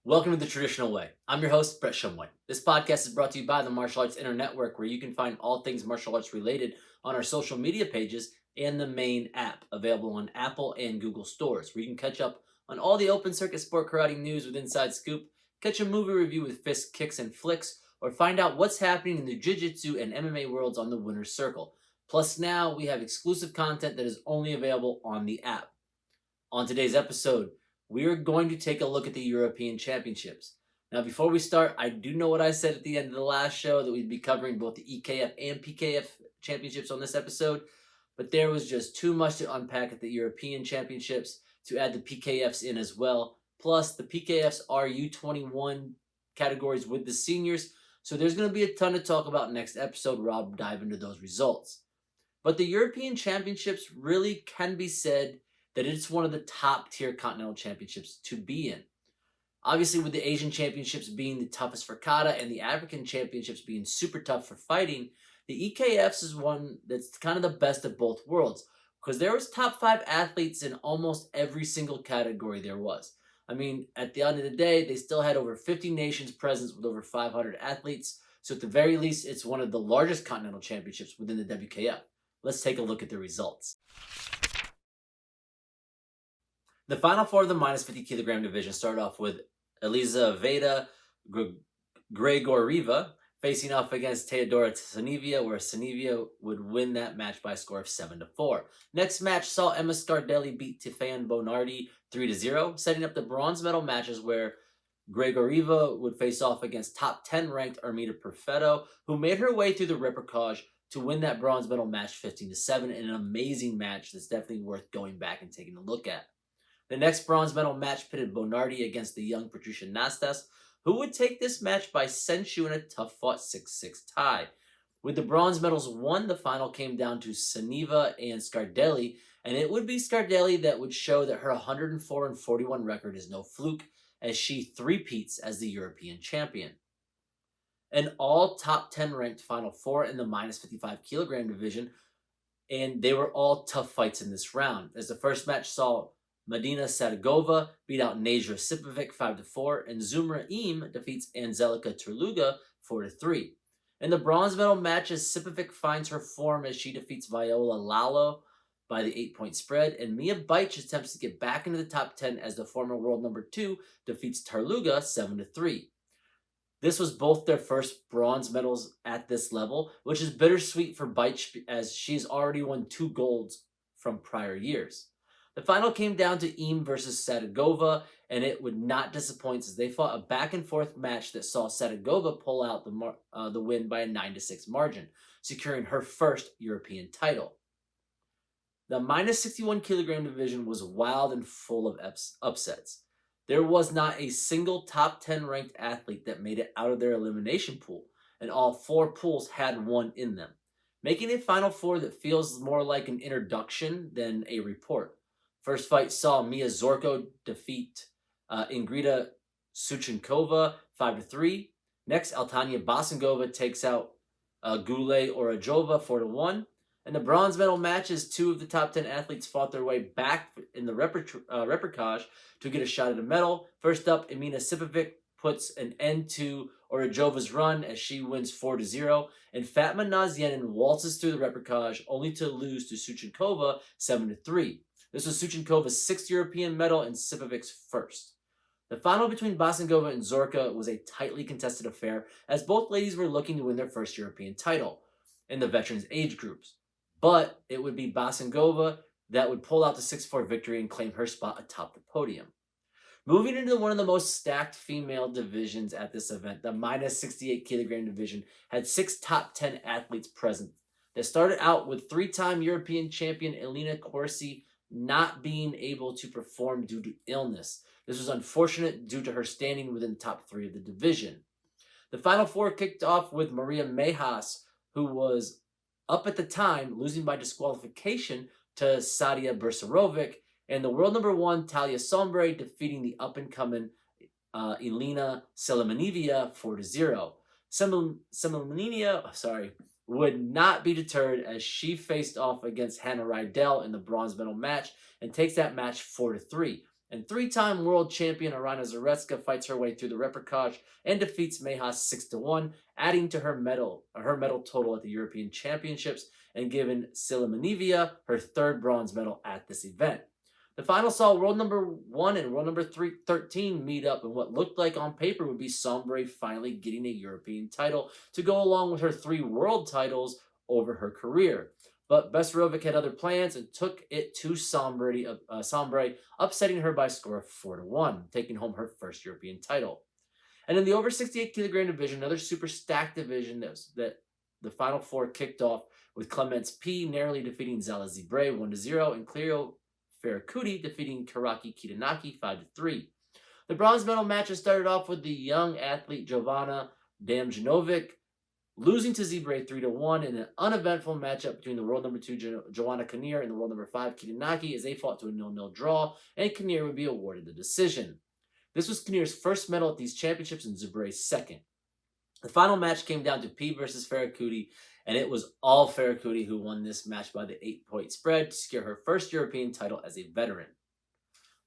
Welcome to The Traditional Way. I'm your host, Brett Shumway. This podcast is brought to you by the Martial Arts Inner Network, where you can find all things martial arts related on our social media pages and the main app, available on Apple and Google stores, where you can catch up on all the open circuit sport karate news with Inside Scoop, catch a movie review with Fists, Kicks, and Flicks, or find out what's happening in the Jiu-Jitsu and MMA worlds on the Winner's Circle. Plus, now we have exclusive content that is only available on the app. On today's episode, we are going to take a look at the European Championships. Now, before we start, I do know what I said at the end of the last show, that we'd be covering both the EKF and PKF championships on this episode, but there was just too much to unpack at the European Championships to add the PKFs in as well. Plus, the PKFs are U21 categories with the seniors, so there's going to be a ton to talk about next episode where I'll dive into those results. But the European Championships really can be said that it's one of the top tier continental championships to be in. Obviously, with the Asian Championships being the toughest for kata and the African Championships being super tough for fighting, the EKFs is one that's kind of the best of both worlds, because there was top 5 athletes in almost every single category there was. I mean, at the end of the day, they still had over 50 nations present with over 500 athletes, so at the very least, it's one of the largest continental championships within the WKF. Let's take a look at the results. The final four of the minus 50 kilogram division started off with Elizaveta Gregorieva facing off against Teodora Sanivia, where Sanivia would win that match by a score of 7-4. Next match saw Emma Scardelli beat Tifan Bonardi 3-0, setting up the bronze medal matches where Gregorieva would face off against top 10 ranked Armida Perfetto, who made her way through the repechage to win that bronze medal match 15-7 in an amazing match that's definitely worth going back and taking a look at. The next bronze medal match pitted Bonardi against the young Patricia Nastas, who would take this match by Senshu in a tough-fought 6-6 tie. With the bronze medals won, the final came down to Saniva and Scardelli, and it would be Scardelli that would show that her 104-41 record is no fluke, as she three-peats as the European champion. An all top 10 ranked final four in the minus 55 kilogram division, and they were all tough fights in this round, as the first match saw Medina Sadegova beat out Nadia Sipovic 5-4, and Zumra Im defeats Anzelika Terluga 4-3. In the bronze medal matches, Sipovic finds her form as she defeats Viola Lalo by the 8-point spread, and Mia Beich attempts to get back into the top 10 as the former world number 2 defeats Terluga 7-3. This was both their first bronze medals at this level, which is bittersweet for Beich as she's already won 2 golds from prior years. The final came down to Im versus Sadegova, and it would not disappoint as they fought a back-and-forth match that saw Sadegova pull out the win by a 9-6 margin, securing her first European title. The minus 61 kilogram division was wild and full of upsets. There was not a single top 10 ranked athlete that made it out of their elimination pool, and all 4 pools had one in them, making a Final Four that feels more like an introduction than a report. First fight saw Mia Zorko defeat Ingrida Suchenkova 5-3. Next, Altania Basangova takes out Gule Orajova 4-1. In the bronze medal matches, 2 of the top 10 athletes fought their way back in the repechage to get a shot at a medal. First up, Emina Sipovic puts an end to Orajova's run as she wins 4-0, and Fatma Nazienin waltzes through the repechage only to lose to Suchenkova 7-3. This was Suchenkova's 6th European medal and Sipovic's first. The final between Basangova and Zorka was a tightly contested affair, as both ladies were looking to win their first European title in the veterans age groups. But it would be Basangova that would pull out the 6-4 victory and claim her spot atop the podium. Moving into one of the most stacked female divisions at this event, the minus 68 kilogram division had 6 top 10 athletes present. They started out with 3-time European champion Elena Corsi not being able to perform due to illness. This was unfortunate due to her standing within the top 3 of the division. The Final Four kicked off with Maria Mejas, who was up at the time, losing by disqualification to Sadia Bersarovic, and the world number 1 Talia Sombre defeating the up-and-coming Elena Selemanivia 4-0. Selemanivia, would not be deterred as she faced off against Hannah Rydell in the bronze medal match and takes that match 4-3. And three-time world champion Arana Zaretska fights her way through the repechage and defeats Mejas 6-1, adding to her medal total at the European Championships and giving Silimanivia her third bronze medal at this event. The final saw world number 1 and world number 13 meet up in what looked like on paper would be Sombre finally getting a European title to go along with her 3 world titles over her career. But Besirovic had other plans and took it to Sombre, upsetting her by a score of 4-1, taking home her first European title. And in the over 68 kilogram division, another super stacked division that the final 4 kicked off with Clements P narrowly defeating Zala Zibre 1-0 and Cleo Ferracuti defeating Karaki Kitanaki 5-3. The bronze medal matches started off with the young athlete Jovana Damjanovic losing to Zibre 3-1 in an uneventful matchup between the world number 2 Joanna Kinnear and the world number 5 Kitanaki as they fought to a 0-0 draw, and Kinnear would be awarded the decision. This was Kinnear's first medal at these championships and Zibre's second. The final match came down to P versus Ferracuti, and it was all Ferracuti who won this match by the 8-point spread to secure her first European title as a veteran.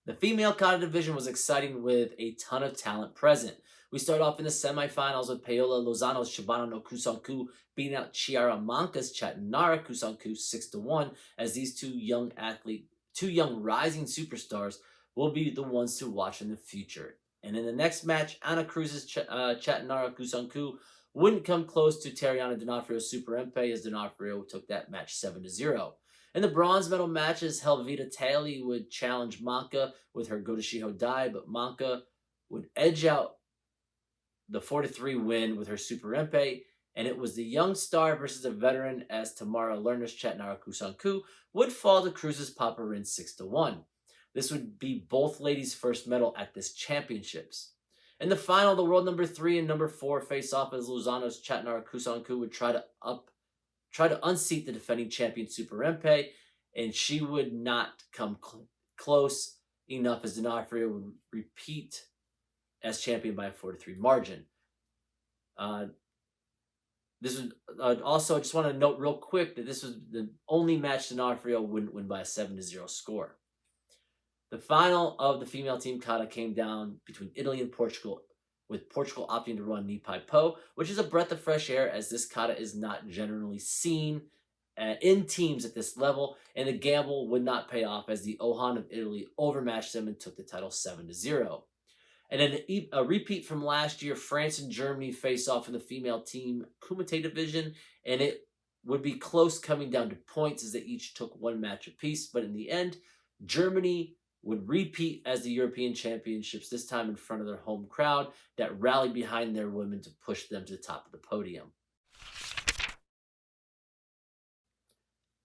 The female kata division was exciting with a ton of talent present. We start off in the semifinals with Paola Lozano's Shibano no Kusanku beating out Chiara Manca's Chatanara Kusanku 6-1 as these two young rising superstars will be the ones to watch in the future. And in the next match, Ana Cruz's Chatanara Kusanku wouldn't come close to Tariana D'Onofrio's Super Empe as D'Onofrio took that match 7-0. In the bronze medal matches, Helvita Talley would challenge Manca with her Godoshiho Dai, but Manca would edge out the 4-3 win with her Super Empe, and it was the young star versus a veteran as Tamara Lerner's Chatanara Kusanku would fall to Cruz's Paparin 6-1. This would be both ladies' first medal at this championships. In the final, the world number 3 and number 4 face off as Lozano's Chatanara Kusanku would try to unseat the defending champion Super Empe, and she would not come close enough as D'Onofrio would repeat as champion by a 4-3 margin. This was also, I just want to note real quick that this was the only match D'Onofrio wouldn't win by a 7-0 score. The final of the female team kata came down between Italy and Portugal, with Portugal opting to run Nipai Po, which is a breath of fresh air as this kata is not generally seen in teams at this level, and the gamble would not pay off as the Ohan of Italy overmatched them and took the title 7-0. And in a repeat from last year, France and Germany face off in the female team Kumite division, and it would be close coming down to points as they each took one match apiece, but in the end, Germany would repeat as the European Championships, this time in front of their home crowd that rallied behind their women to push them to the top of the podium.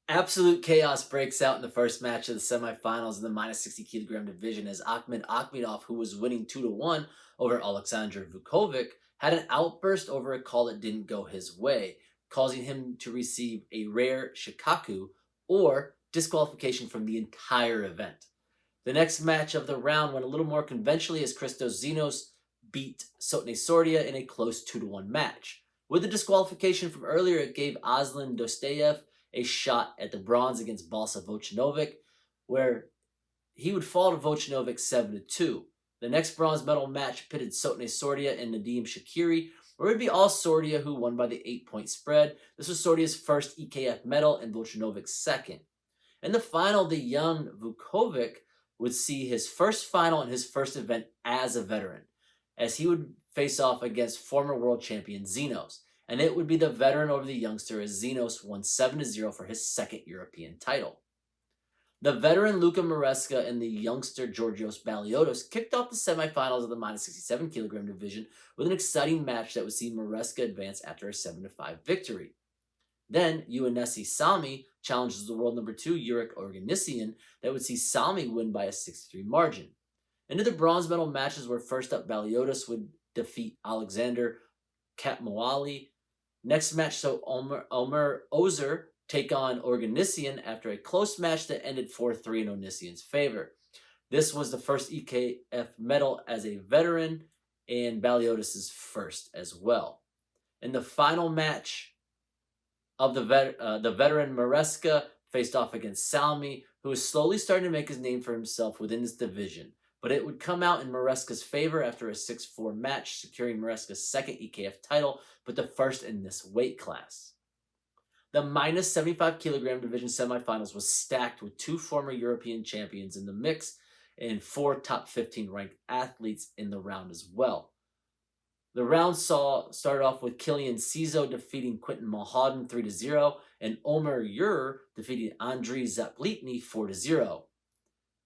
Absolute chaos breaks out in the first match of the semifinals in the minus 60 kilogram division as Akhmed Akhmedov, who was winning 2-1 over Alexander Vukovic, had an outburst over a call that didn't go his way, causing him to receive a rare shikaku or disqualification from the entire event. The next match of the round went a little more conventionally as Christos Zinos beat Sotne Sordia in a close 2-1 match. With the disqualification from earlier, it gave Aslan Dostoyev a shot at the bronze against Balsa Vocinovic, where he would fall to Vocinovic 7-2. The next bronze medal match pitted Sotne Sordia and Nadim Shakiri, where it would be all Sordia who won by the 8-point spread. This was Sordia's first EKF medal and Vocinovic's second. In the final, the young Vukovic would see his first final and his first event as a veteran, as he would face off against former world champion Zinos. And it would be the veteran over the youngster as Zinos won 7-0 for his second European title. The veteran Luka Maresca and the youngster Georgios Baliotis kicked off the semifinals of the minus 67 kilogram division with an exciting match that would see Maresca advance after a 7-5 victory. Then Ioannessi Salmi challenges the world number 2 Jurek Organisian that would see Salmi win by a 6-3 margin. Into the bronze medal matches where first up Baliotis would defeat Alexander Katmoali. Next match saw Omer Ozer take on Organisian after a close match that ended 4-3 in Onisian's favor. This was the first EKF medal as a veteran and Baliotis' first as well. In the final match of the veteran Maresca faced off against Salmi, who is slowly starting to make his name for himself within this division. but it would come out in Maresca's favor after a 6-4 match, securing Maresca's second EKF title, but the first in this weight class. The minus 75 kilogram division semifinals was stacked with 2 former European champions in the mix and 4 top 15 ranked athletes in the round as well. The round started off with Killian Cizo defeating Quinton Mulhausen 3-0 and Omer Ur defeating Andriy Zaplitny 4-0.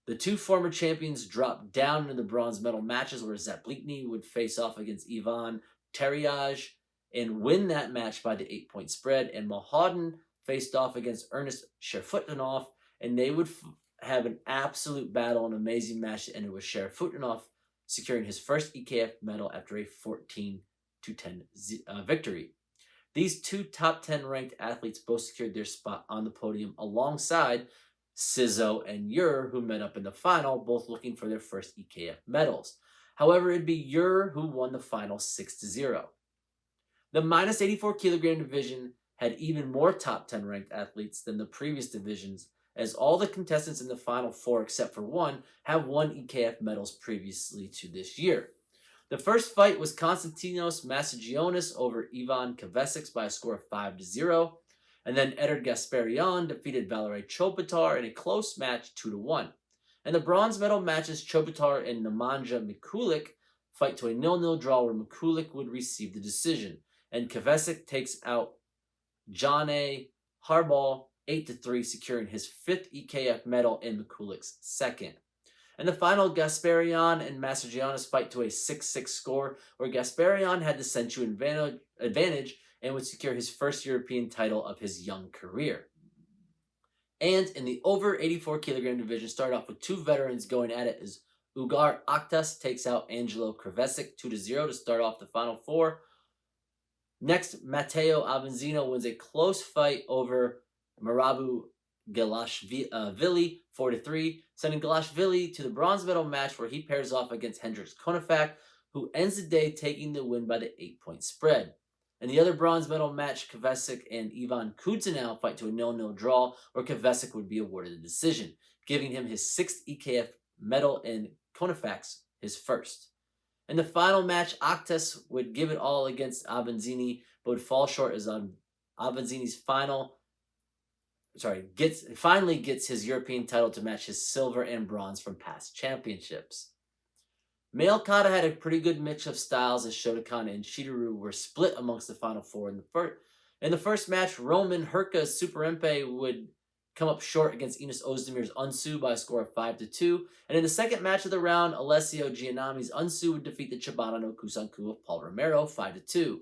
The 2 former champions dropped down into the bronze medal matches where Zaplitny would face off against Ivan Teriaj and win that match by the 8-point spread, and Mulhausen faced off against Ernest Sherfutinov, and they would have an absolute battle, an amazing match that ended with Sherfutinov securing his first EKF medal after a 14-10 victory. These 2 top 10 ranked athletes both secured their spot on the podium alongside Cizo and Ur, who met up in the final, both looking for their first EKF medals. However, it'd be Ur who won the final 6-0. The minus 84 kilogram division had even more top 10 ranked athletes than the previous divisions, as all the contestants in the final 4 except for one have won EKF medals previously to this year. The first fight was Konstantinos Massagionis over Ivan Kavesic by a score of 5-0, and then Edard Gasparian defeated Valery Chopitar in a close match 2-1. And the bronze medal matches Chopitar and Nemanja Mikulik fight to a 0-0 draw where Mikulik would receive the decision, and Kavesic takes out Jane Harbal 8-3, securing his 5th EKF medal and Mikulik's 2nd. And the final, Gasparian and Massagionis fight to a 6-6 score, where Gasparian had the Sensu advantage and would secure his first European title of his young career. And in the over 84 kilogram division, started off with 2 veterans going at it as Ugar Aktas takes out Angelo Krevesic 2-0 to start off the final 4. Next, Matteo Avanzino wins a close fight over Marabu Galashvili 4-3, sending Galashvili to the bronze medal match where he pairs off against Hendrix Konofak, who ends the day taking the win by the 8-point spread. In the other bronze medal match, Kavesic and Ivan Kudzinow fight to a 0-0 draw where Kavesic would be awarded the decision, giving him his 6th EKF medal and Konofak's his first. In the final match, Aktas would give it all against Avanzini, but would fall short as Avanzini's finally gets his European title to match his silver and bronze from past championships. Male kata had a pretty good mix of styles as Shotokan and Shitaru were split amongst the final 4 in the first match. Roman Herka's Super Empe would come up short against Enos Ozdemir's Unsu by a score of 5-2, and in the second match of the round, Alessio Giannami's Unsu would defeat the Chibana no Kusanku of Paul Romero 5-2.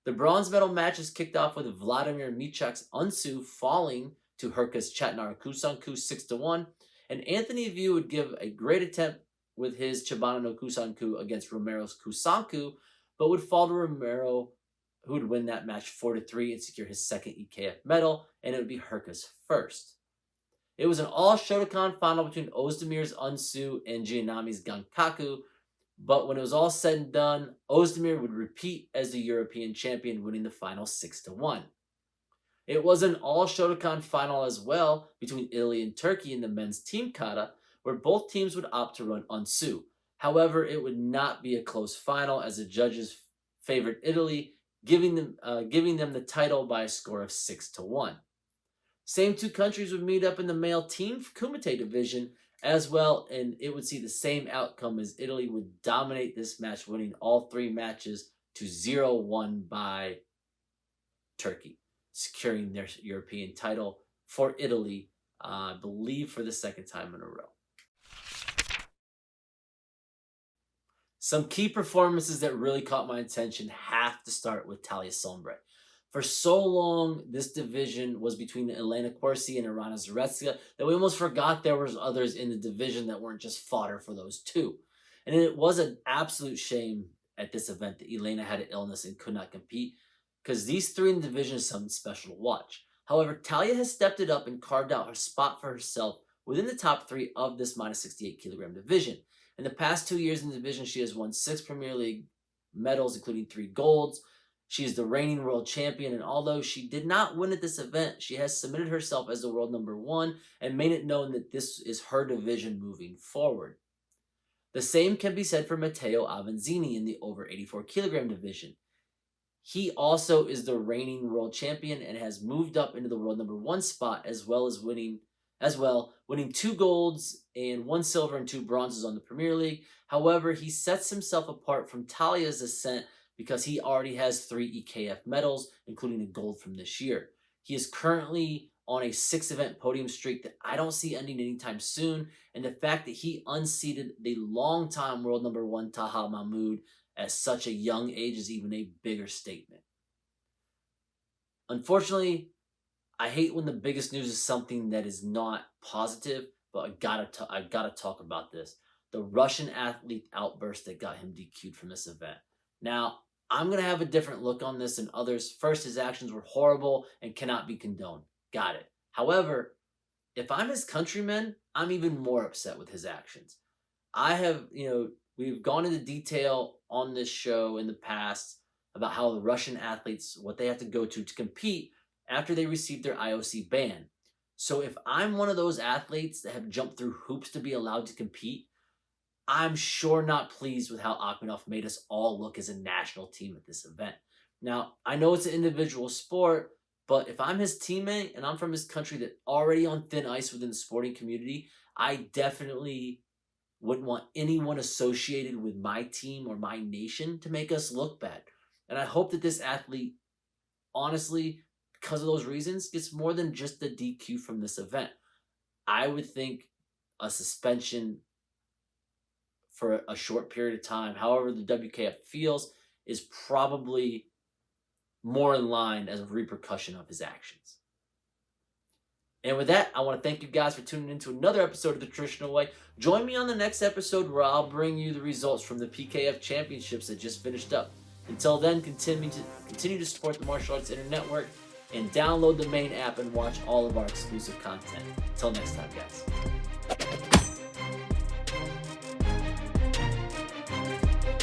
The bronze medal matches kicked off with Vladimir Michak's Unsu falling to Herka's Chatnara Kusanku 6-1, and Anthony View would give a great attempt with his Chibana no Kusanku against Romero's Kusanku, but would fall to Romero, who would win that match 4-3 and secure his 2nd EKF medal, and it would be Herka's first. It was an all-Shotokan final between Ozdemir's Unsu and Giannami's Gankaku, but when it was all said and done, Ozdemir would repeat as the European champion, winning the final 6-1. It was an all-Shotokan final as well between Italy and Turkey in the men's team kata, where both teams would opt to run Unsu. However, it would not be a close final as the judges favored Italy, giving them the title by a score of 6-1. Same 2 countries would meet up in the male team Kumite division as well, and it would see the same outcome as Italy would dominate this match, winning all 3 matches to 0-1 by Turkey, securing their European title for Italy, I believe for the 2nd time in a row. Some key performances that really caught my attention have to start with Talia Sombre. For so long, this division was between Elena Corsi and Irana Zaretska that we almost forgot there was others in the division that weren't just fodder for those 2. And it was an absolute shame at this event that Elena had an illness and could not compete, because these 3 in the division is something special to watch. However, Talia has stepped it up and carved out her spot for herself within the top 3 of this minus 68 kilogram division. In the past 2 years in the division, she has won 6 Premier League medals, including 3 golds. She is the reigning world champion, and although she did not win at this event, she has cemented herself as the world number 1 and made it known that this is her division moving forward. The same can be said for Matteo Avanzini in the over 84 kilogram division. He also is the reigning world champion and has moved up into the world number 1 spot, winning 2 golds and 1 silver and 2 bronzes on the Premier League. However, he sets himself apart from Talia's ascent because he already has 3 EKF medals, including a gold from this year. He is currently on a 6-event podium streak that I don't see ending anytime soon, and the fact that he unseated the longtime world number 1 Taha Mahmoud at such a young age is even a bigger statement. Unfortunately, I hate when the biggest news is something that is not positive, but I gotta talk about this. The Russian athlete outburst that got him DQ'd from this event. Now, I'm gonna have a different look on this than others. First, his actions were horrible and cannot be condoned. Got it. However, if I'm his countrymen, I'm even more upset with his actions. We've gone into detail on this show in the past about how the Russian athletes, what they have to go to compete after they receive their IOC ban. So if I'm one of those athletes that have jumped through hoops to be allowed to compete, I'm sure not pleased with how Akhmedov made us all look as a national team at this event. Now, I know it's an individual sport, but if I'm his teammate and I'm from his country that already on thin ice within the sporting community, I definitely wouldn't want anyone associated with my team or my nation to make us look bad. And I hope that this athlete, honestly, because of those reasons, gets more than just the DQ from this event. I would think a suspension for a short period of time, however the WKF feels, is probably more in line as a repercussion of his actions. And with that, I want to thank you guys for tuning in to another episode of The Traditional Way. Join me on the next episode where I'll bring you the results from the PKF Championships that just finished up. Until then, continue to support the Martial Arts Internet Network and download the main app and watch all of our exclusive content. Until next time, guys.